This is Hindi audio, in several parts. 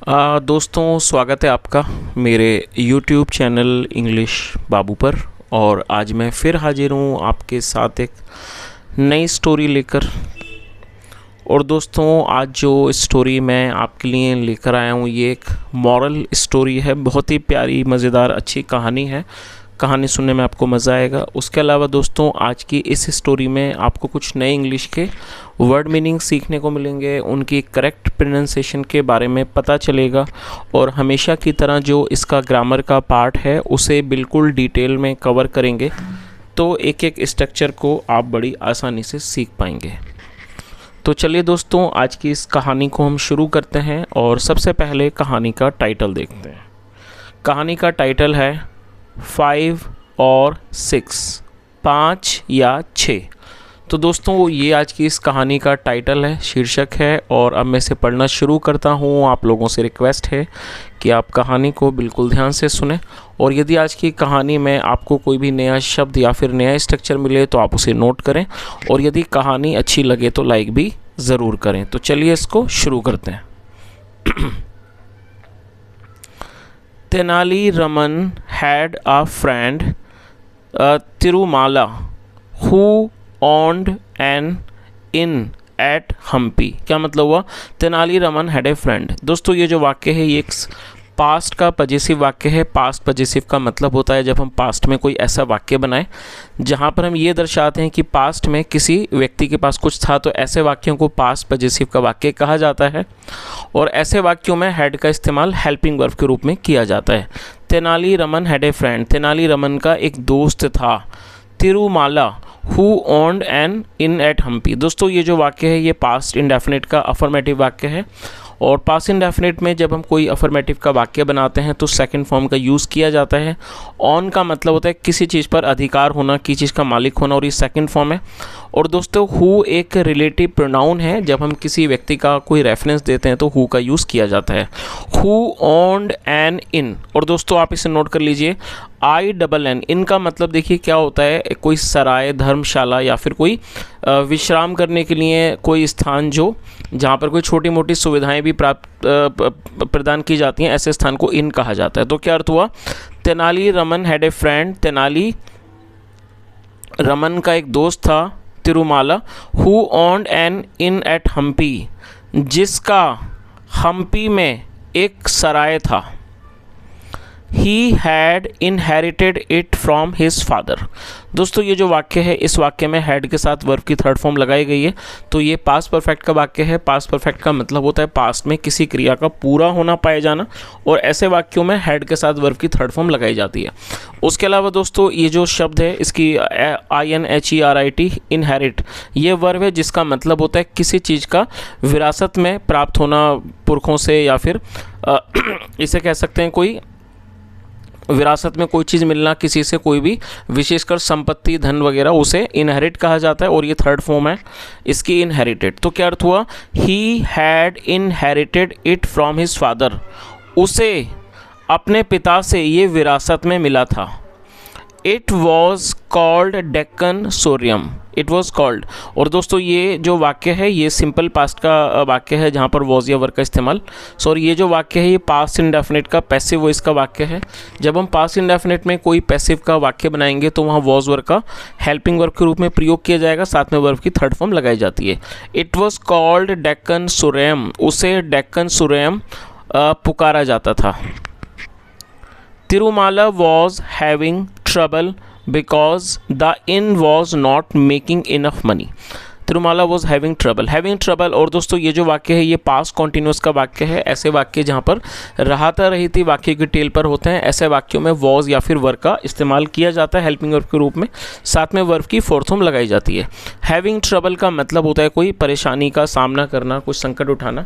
दोस्तों, स्वागत है आपका मेरे YouTube चैनल इंग्लिश बाबू पर। और आज मैं फिर हाजिर हूँ आपके साथ एक नई स्टोरी लेकर। और दोस्तों, आज जो स्टोरी मैं आपके लिए लेकर आया हूँ ये एक मॉरल स्टोरी है। बहुत ही प्यारी, मज़ेदार, अच्छी कहानी है। कहानी सुनने में आपको मज़ा आएगा। उसके अलावा दोस्तों, आज की इस स्टोरी में आपको कुछ नए इंग्लिश के वर्ड मीनिंग सीखने को मिलेंगे, उनकी करेक्ट प्रोनाउंसिएशन के बारे में पता चलेगा। और हमेशा की तरह जो इसका ग्रामर का पार्ट है उसे बिल्कुल डिटेल में कवर करेंगे, तो एक एक स्ट्रक्चर को आप बड़ी आसानी से सीख पाएंगे। तो चलिए दोस्तों, आज की इस कहानी को हम शुरू करते हैं। और सबसे पहले कहानी का टाइटल देखते हैं। कहानी का टाइटल है 5 और 6, 5 या 6। तो दोस्तों, ये आज की इस कहानी का टाइटल है, शीर्षक है। और अब मैं इसे पढ़ना शुरू करता हूँ। आप लोगों से रिक्वेस्ट है कि आप कहानी को बिल्कुल ध्यान से सुने। और यदि आज की कहानी में आपको कोई भी नया शब्द या फिर नया स्ट्रक्चर मिले तो आप उसे नोट करें। और यदि कहानी अच्छी लगे तो लाइक भी ज़रूर करें। तो चलिए इसको शुरू करते हैं। Tenali Raman had a friend, Tirumala, who owned an inn at Hampi. क्या मतलब हुआ? Tenali Raman had a friend. दोस्तों, ये जो वाक्य है ये एक पास्ट का पजेसिव वाक्य है। पास्ट पजेसिव का मतलब होता है जब हम पास्ट में कोई ऐसा वाक्य बनाएं जहां पर हम ये दर्शाते हैं कि पास्ट में किसी व्यक्ति के पास कुछ था, तो ऐसे वाक्यों को पास्ट पजेसिव का वाक्य कहा जाता है। और ऐसे वाक्यों में हैड का इस्तेमाल हेल्पिंग वर्ब के रूप में किया जाता है। Tenali Raman had a friend. Tenali Raman का एक दोस्त था। Tirumala who owned an inn at Hampi. दोस्तों, ये जो वाक्य है ये पास्ट इंडेफिनिट का अफर्मेटिव वाक्य है। और पास्ट इंडेफिनिट में जब हम कोई अफर्मेटिव का वाक्य बनाते हैं तो सेकंड फॉर्म का यूज़ किया जाता है। ऑन का मतलब होता है किसी चीज़ पर अधिकार होना, किसी चीज़ का मालिक होना, और ये सेकंड फॉर्म है। और दोस्तों, हु एक रिलेटिव प्रोनाउन है। जब हम किसी व्यक्ति का कोई रेफरेंस देते हैं तो हु का यूज़ किया जाता है। हु ओन्ड एन इन। और दोस्तों, आप इसे नोट कर लीजिए, INN। इनका मतलब देखिए क्या होता है, कोई सराय, धर्मशाला या फिर कोई विश्राम करने के लिए कोई स्थान जो जहाँ पर कोई छोटी मोटी सुविधाएं भी प्रदान की जाती हैं, ऐसे स्थान को इन कहा जाता है। तो क्या अर्थ हुआ? Tenali Raman had a friend. Tenali Raman का एक दोस्त था Tirumala, who owned an inn at Hampi, जिसका हम्पी में एक सराय था। He had inherited it from his father। दोस्तों, ये जो वाक्य है इस वाक्य में had के साथ वर्ब की थर्ड फॉर्म लगाई गई है। तो ये पास्ट परफेक्ट का वाक्य है। पास्ट परफेक्ट का मतलब होता है पास्ट में किसी क्रिया का पूरा होना पाया जाना। और ऐसे वाक्यों में had के साथ वर्ब की थर्ड फॉर्म लगाई जाती है। उसके अलावा दोस्तों, ये जो शब्द है इसकी INHERIT, इनहेरिट, ये वर्ब है जिसका मतलब होता है किसी चीज़ का विरासत में प्राप्त होना पुरखों से, या फिर इसे कह सकते हैं कोई विरासत में कोई चीज़ मिलना, किसी से कोई भी विशेषकर संपत्ति, धन वगैरह, उसे इनहेरिट कहा जाता है। और ये थर्ड फॉर्म है इसकी, इनहेरिटेड। तो क्या अर्थ हुआ? He had inherited it from his father. उसे अपने पिता से ये विरासत में मिला था। It was called Deccan Sorium. It was called. और दोस्तों, ये जो वाक्य है ये सिंपल पास्ट का वाक्य है जहाँ पर वॉज या वर्ब का इस्तेमाल। सॉरी, ये जो वाक्य है ये पास्ट इंडेफिनिट का पैसिव वॉइस का वाक्य है। जब हम पास्ट इंडेफिनिट में कोई पैसिव का वाक्य बनाएंगे तो वहाँ वॉज वर्ब का हेल्पिंग वर्ब के रूप में प्रयोग किया जाएगा, साथ में वर्ब की थर्ड फॉर्म लगाई जाती है। It was called Deccan Sorium. उसे डेक्कन सोरियम पुकारा जाता था। Tirumala was having trouble because the inn was not making enough money। Tirumala was having trouble। और दोस्तों, ये जो वाक्य है ये पास्ट कॉन्टिन्यूस का वाक्य है। ऐसे वाक्य जहाँ पर रहाता रही थी वाक्य की टेल पर होते हैं, ऐसे वाक्यों में वॉज या फिर वर्ब का इस्तेमाल किया जाता है हेल्पिंग वर्ब के रूप में, साथ में वर्ब की फोर्थ फॉर्म लगाई जाती है। हैविंग ट्रबल का मतलब होता है कोई परेशानी का सामना करना, कुछ संकट उठाना।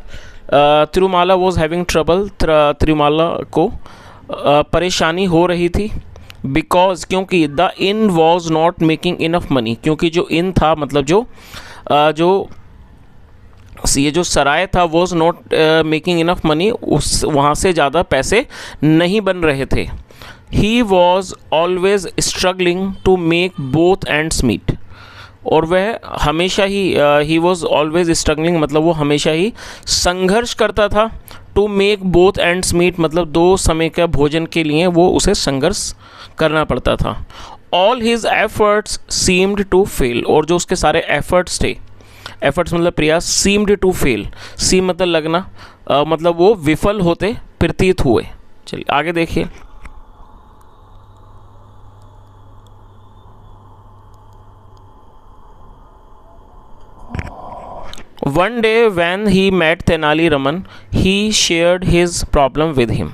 Tirumala was having trouble. Tirumala को परेशानी हो रही थी। बिकॉज, क्योंकि the inn was not making enough money. क्योंकि जो इन था मतलब ये जो सराय था was not making enough money, उस वहाँ से ज़्यादा पैसे नहीं बन रहे थे। He was always struggling to make both ends meet. और वह हमेशा ही वॉज ऑलवेज स्ट्रगलिंग मतलब वो हमेशा ही संघर्ष करता था to make both ends meet, मतलब दो समय का भोजन के लिए वो उसे संघर्ष करना पड़ता था। All his efforts seemed to fail, और जो उसके सारे एफर्ट्स थे, एफर्ट्स मतलब प्रयास, सीम्ड टू फेल, सीम मतलब लगना, मतलब वो विफल होते प्रतीत हुए। चलिए आगे देखिए। One day when he met Tenali Raman he shared his problem with him.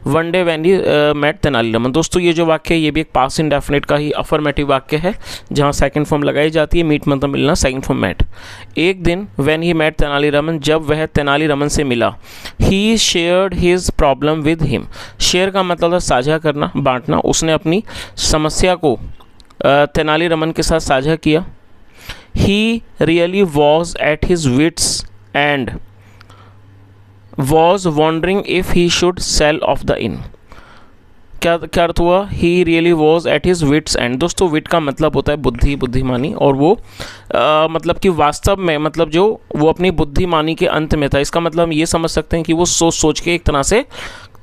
One day when he met Tenali Raman. दोस्तों ये जो वाक्य है ये भी एक पास्ट इंडेफिनिट का ही अफर्मेटिव वाक्य है, जहाँ सेकंड फॉर्म लगाई जाती है, मीट मतलब मिलना, सेकंड फॉर्म मेट। एक दिन when he met Tenali Raman, जब वह तेनाली रमन से मिला, he shared his problem with him. Share का मतलब था साझा करना, बांटना। उसने अपनी समस्या को तेनाली रमन के साथ साझा किया। He really was at his wits and was wondering if he should sell off the inn। क्या अर्थ हुआ? He really was at his wits end। दोस्तों विट का मतलब होता है बुद्धि, बुद्धिमानी, और वो मतलब कि वास्तव में, मतलब जो वो अपनी बुद्धिमानी के अंत में था। इसका मतलब हम ये समझ सकते हैं कि वो सोच सोच के एक तरह से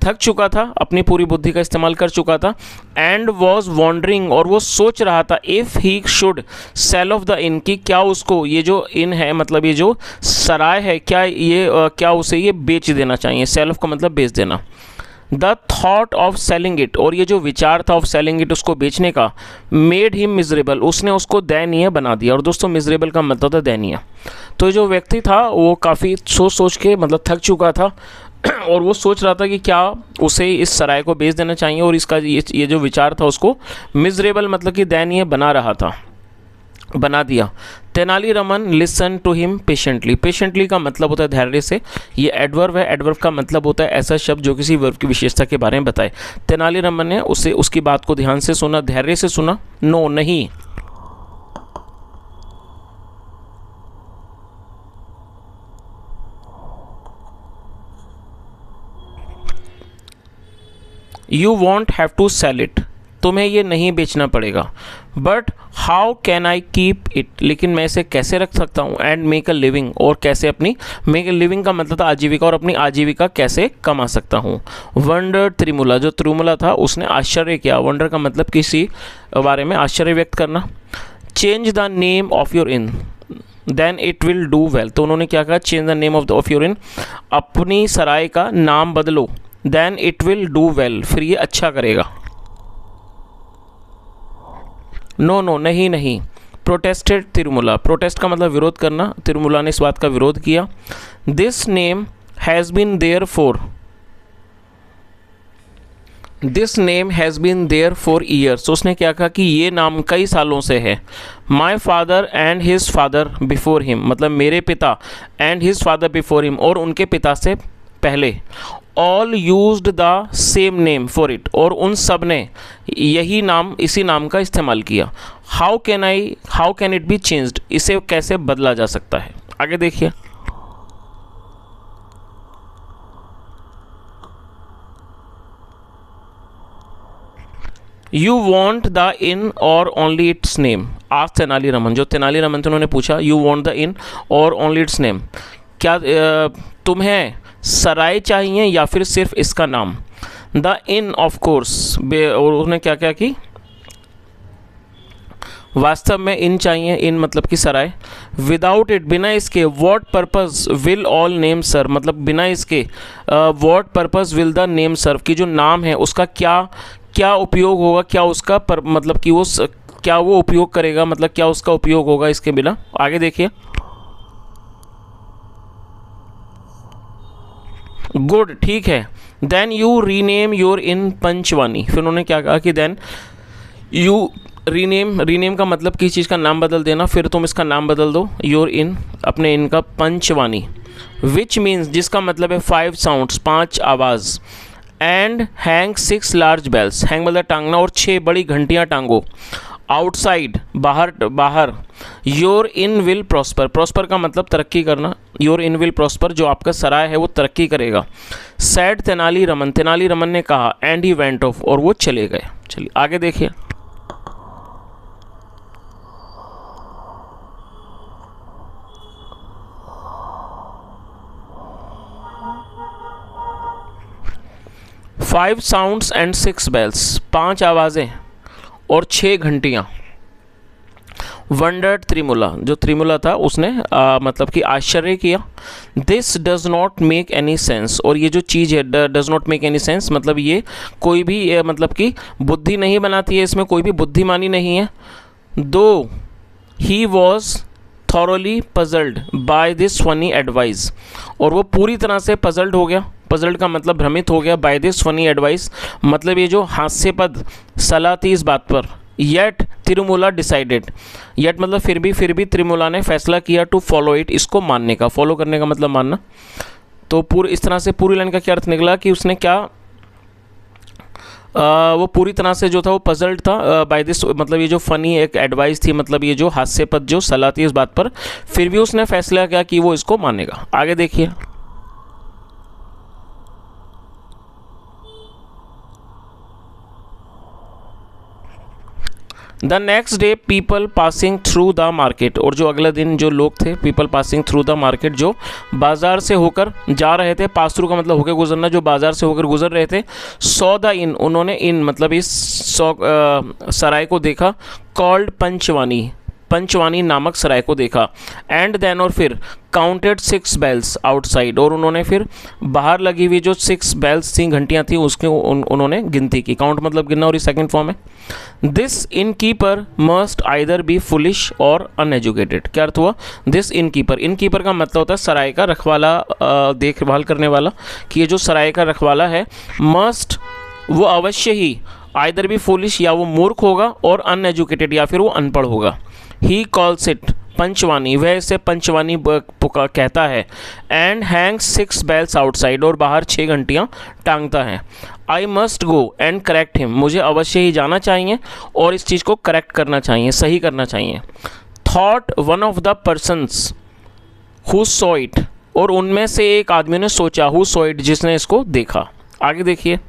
थक चुका था, अपनी पूरी बुद्धि का इस्तेमाल कर चुका था। एंड वॉज वॉन्डरिंग, और वो सोच रहा था, if he should sell of the in, कि क्या उसको ये जो इन है, मतलब ये जो सराय है, क्या ये क्या उसे ये बेच देना चाहिए। सेल ऑफ का मतलब बेच देना। The thought of selling it, और ये जो विचार था ऑफ सेलिंग इट, उसको बेचने का, मेड हिम मिजरेबल, उसने उसको दयनीय बना दिया। और दोस्तों मिजरेबल का मतलब था दयनीय। तो जो व्यक्ति था वो काफ़ी सोच सोच के मतलब थक चुका था और वो सोच रहा था कि क्या उसे इस सराय को बेच देना चाहिए, और इसका ये जो विचार था उसको मिजरेबल मतलब कि दयनीय बना रहा था, बना दिया। Tenali Raman listen to him patiently. Patiently का मतलब होता है धैर्य से। ये एडवर्ब है। एडवर्ब का मतलब होता है ऐसा शब्द जो किसी वर्ब की विशेषता के बारे में बताए। तेनाली रमन ने उसे उसकी बात को ध्यान से सुना, धैर्य से सुना। नो नहीं, you won't have to sell it, तुम्हें ये नहीं बेचना पड़ेगा। But how can I keep it, लेकिन मैं इसे कैसे रख सकता हूँ। एंड मेक अ लिविंग, और कैसे अपनी, मेक अ लिविंग का मतलब था आजीविका, और अपनी आजीविका कैसे कमा सकता हूँ। वंडर त्रिमुला, जो त्रिमुला था उसने आश्चर्य किया। वंडर का मतलब किसी बारे में आश्चर्य व्यक्त करना। Change the name of your inn then it will do well, तो उन्होंने क्या कहा, change the name of your inn, अपनी सराय का नाम बदलो, then it will do well, फिर ये अच्छा करेगा। नो नो नहीं नहीं, प्रोटेस्टेड तिरुमुला, प्रोटेस्ट का मतलब विरोध करना, तिरुमुला ने इस बात का विरोध किया। This name has been there for, this name has been there for years, उसने क्या कहा कि ये नाम कई सालों से है। My father and his father before him, मतलब मेरे पिता, and his father before him, और उनके पिता से पहले। All used the same name for it, और उन सब ने यही नाम, इसी नाम का इस्तेमाल किया। How can it be changed, इसे कैसे बदला जा सकता है। आगे देखिए। यू वॉन्ट द इन और ओनली इट्स नेम, आज तेनाली रमन, जो तेनाली रमन थे उन्होंने पूछा, यू वॉन्ट द इन और ओनली इट्स नेम, क्या तुम्हें सराय चाहिए या फिर सिर्फ इसका नाम। द इन ऑफ कोर्स, और उसने क्या क्या की, वास्तव में इन चाहिए, इन मतलब कि सराय। विदाउट इट, बिना इसके। What purpose will all name serve, मतलब बिना इसके what purpose will the name serve, की जो नाम है उसका क्या क्या उपयोग होगा, क्या उसका मतलब कि वो क्या वो उपयोग करेगा, मतलब क्या उसका उपयोग होगा इसके बिना। आगे देखिए। गुड, ठीक है। Then you rename your in पंचवानी, फिर उन्होंने क्या कहा कि देन यू रीनेम का मतलब किसी चीज़ का नाम बदल देना, फिर तुम इसका नाम बदल दो, योर इन, अपने इन का, पंचवानी, विच मीन्स, जिसका मतलब है 5 साउंड्स, 5 आवाज़। And hang 6 large bells, hang मतलब टांगना, और 6 बड़ी घंटियाँ टांगो। आउटसाइड, बाहर। Your inn will prosper, prosper का मतलब तरक्की करना, योर इन विल प्रॉस्पर, जो आपका सराय है वो तरक्की करेगा। सैड तेनाली रमन ने कहा, एंड ही वेंट ऑफ, और वो चले गए। चलिए आगे देखिए। 5 साउंड्स एंड 6 बेल्स, 5 आवाज़ें और 6 घंटियाँ। वंडर्ड त्रिमुला, जो त्रिमुला था उसने मतलब कि आश्चर्य किया। This does not make any sense, और ये जो चीज़ है does not make any sense मतलब ये कोई भी मतलब कि बुद्धि नहीं बनाती है, इसमें कोई भी बुद्धिमानी नहीं है। दो he was thoroughly puzzled by this funny advice, और वो पूरी तरह से पजल्ड हो गया। पजल्ड का मतलब भ्रमित हो गया। बाय दिस फनी एडवाइस मतलब ये जो हास्यपद सलाह थी इस बात पर। येट तिरुमला डिसाइडेड, येट मतलब फिर भी तिरुमला ने फैसला किया टू फॉलो इट, इसको मानने का। फॉलो करने का मतलब मानना। तो पूरी इस तरह से पूरी लाइन का क्या अर्थ निकला कि उसने क्या वो पूरी तरह से जो था वो पजल्ड था बाय दिस, मतलब ये जो फनी एक एडवाइस थी, मतलब ये जो हास्यपद जो सलाह थी इस बात पर, फिर भी उसने फैसला किया कि वो इसको मानेगा। आगे देखिए। The next day people passing through the market, और जो अगले दिन जो लोग थे, people passing through the market, जो बाजार से होकर जा रहे थे। पास थ्रू का मतलब होकर गुजरना, जो बाजार से होकर गुजर रहे थे। सॉ द इन, उन्होंने इन मतलब इस सराय को देखा। कॉल्ड पंचवानी, पंचवानी नामक सराय को देखा। एंड देन, और फिर काउंटेड 6 बेल्स आउटसाइड, और उन्होंने फिर बाहर लगी हुई जो 6 बेल्स थी, घंटियाँ थी, उसके उन्होंने गिनती की। काउंट मतलब गिनना, और ये सेकंड फॉर्म है। This in keeper must either B foolish और अनएजुकेटेड। क्या अर्थ हुआ? This in keeper, in keeper का मतलब होता है सराय का रखवाला, देखभाल करने वाला। कि ये जो सराय का रखवाला है, मस्ट वो अवश्य ही, आइदर बी फुलिश या वो मूर्ख होगा, और अनएजुकेटेड या फिर वो अनपढ़ होगा। ही कॉल्स इट पंचवानी, वह इसे पंचवानी कहता है। एंड हैंग 6 बेल्स आउटसाइड, और बाहर 6 घंटियाँ टांगता है। I must go and correct him, मुझे अवश्य ही जाना चाहिए और इस चीज़ को करेक्ट करना चाहिए, सही करना चाहिए। Thought one of the persons who saw it, और उनमें से एक आदमी ने सोचा, हु सॉ इट, जिसने इसको देखा। आगे देखिए।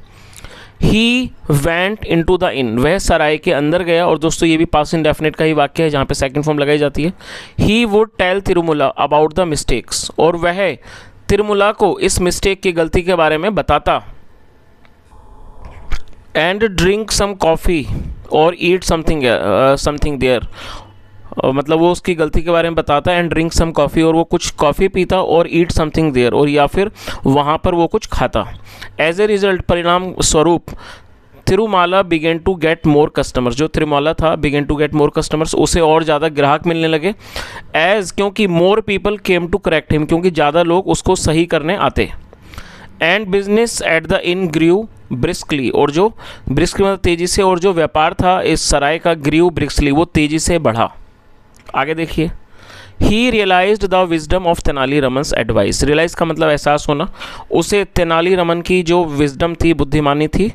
He went in to the inn, वह सराय के अंदर गया। और दोस्तों ये भी पास्ट इंडेफिनिट का ही वाक्य है जहाँ पे सेकंड फॉर्म लगाई जाती है। He would tell Tirumala about the mistakes, और वह तिरुमला को इस मिस्टेक की गलती के बारे में बताता। एंड ड्रिंक सम कॉफ़ी और ईट समथिंग देयर, मतलब वो उसकी गलती के बारे में बताता है। एंड ड्रिंक सम कॉफ़ी, और वो कुछ कॉफ़ी पीता, और ईट समथिंग देयर, और या फिर वहाँ पर वो कुछ खाता। एज ए रिजल्ट, परिणाम स्वरूप, Tirumala began to get more customers, जो तिरुमाला था began to get more customers, उसे और ज़्यादा ग्राहक मिलने लगे। एज, क्योंकि more people came to correct him, क्योंकि ज़्यादा लोग उसको सही करने आते। And business at the inn grew briskly, और जो ब्रिस्क मतलब तेज़ी से, और जो व्यापार था इस सराय का ग्रीव ब्रिस्कली, वो तेज़ी से बढ़ा। आगे देखिए। He realised the wisdom of Tenali Raman's advice, realise का मतलब एहसास होना। उसे तेनाली रमन की जो विजडम थी, बुद्धिमानी थी,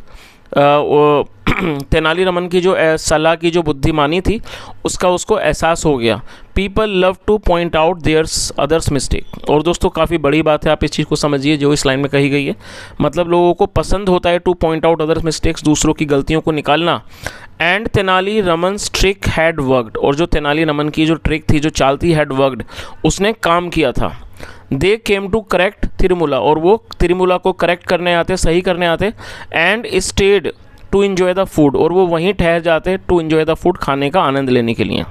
तेनाली रमन की जो सलाह की जो बुद्धिमानी थी, उसका उसको एहसास हो गया। People love to point out theirs others mistake, और दोस्तों काफ़ी बड़ी बात है, आप इस चीज़ को समझिए जो इस लाइन में कही गई है। मतलब लोगों को पसंद होता है to point out others mistakes, दूसरों की गलतियों को निकालना। And Tenali Raman's trick had worked, और जो तेनाली रमन की जो ट्रिक थी, जो चाल थी, हैड वर्कड, उसने काम किया था। दे केम टू करेक्ट तिरुमला, और वो तिरुमला को करेक्ट करने आते, सही करने आते। And stayed to enjoy the food, और वो वहीं ठहर जाते टू इन्जॉय द फूड, खाने का आनंद लेने के लिए।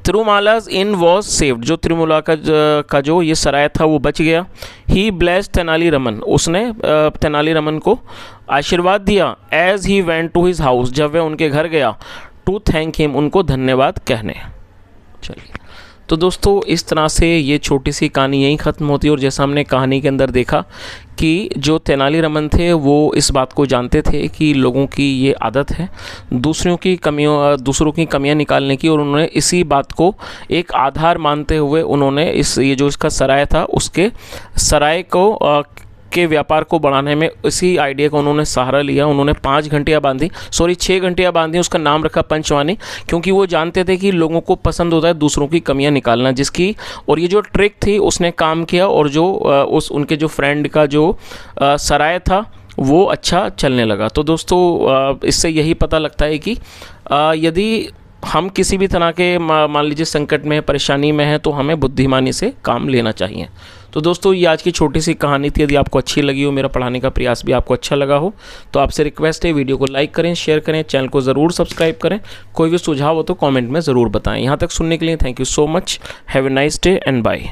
तिरुमालाज इन वॉज सेव्ड, जो तिरुमला का जो ये सराय था वो बच गया। ही ब्लेस्ड तेनाली रमन, उसने तेनाली रमन को आशीर्वाद दिया। As he went to his house, जब वह उनके घर गया। टू थैंक हिम, उनको धन्यवाद कहने। चलिए, तो दोस्तों इस तरह से ये छोटी सी कहानी यहीं ख़त्म होती है। और जैसा हमने कहानी के अंदर देखा कि जो तेनाली रमन थे वो इस बात को जानते थे कि लोगों की ये आदत है दूसरों की कमियां निकालने की, और उन्होंने इसी बात को एक आधार मानते हुए उन्होंने ये जो इसका सराय था, उसके सराय को के व्यापार को बढ़ाने में इसी आइडिया का उन्होंने सहारा लिया। उन्होंने 6 घंटियाँ बांधी, उसका नाम रखा पंचवानी, क्योंकि वो जानते थे कि लोगों को पसंद होता है दूसरों की कमियां निकालना, जिसकी और ये जो ट्रिक थी उसने काम किया, और जो उनके जो फ्रेंड का जो सराय था वो अच्छा चलने लगा। तो दोस्तों इससे यही पता लगता है कि यदि हम किसी भी तरह के मान लीजिए संकट में, परेशानी में हैं, तो हमें बुद्धिमानी से काम लेना चाहिए। तो दोस्तों ये आज की छोटी सी कहानी थी। यदि आपको अच्छी लगी हो, मेरा पढ़ाने का प्रयास भी आपको अच्छा लगा हो, तो आपसे रिक्वेस्ट है वीडियो को लाइक करें, शेयर करें, चैनल को ज़रूर सब्सक्राइब करें। कोई भी सुझाव हो तो कमेंट में ज़रूर बताएं। यहाँ तक सुनने के लिए thank you so much. Have a nice day and bye.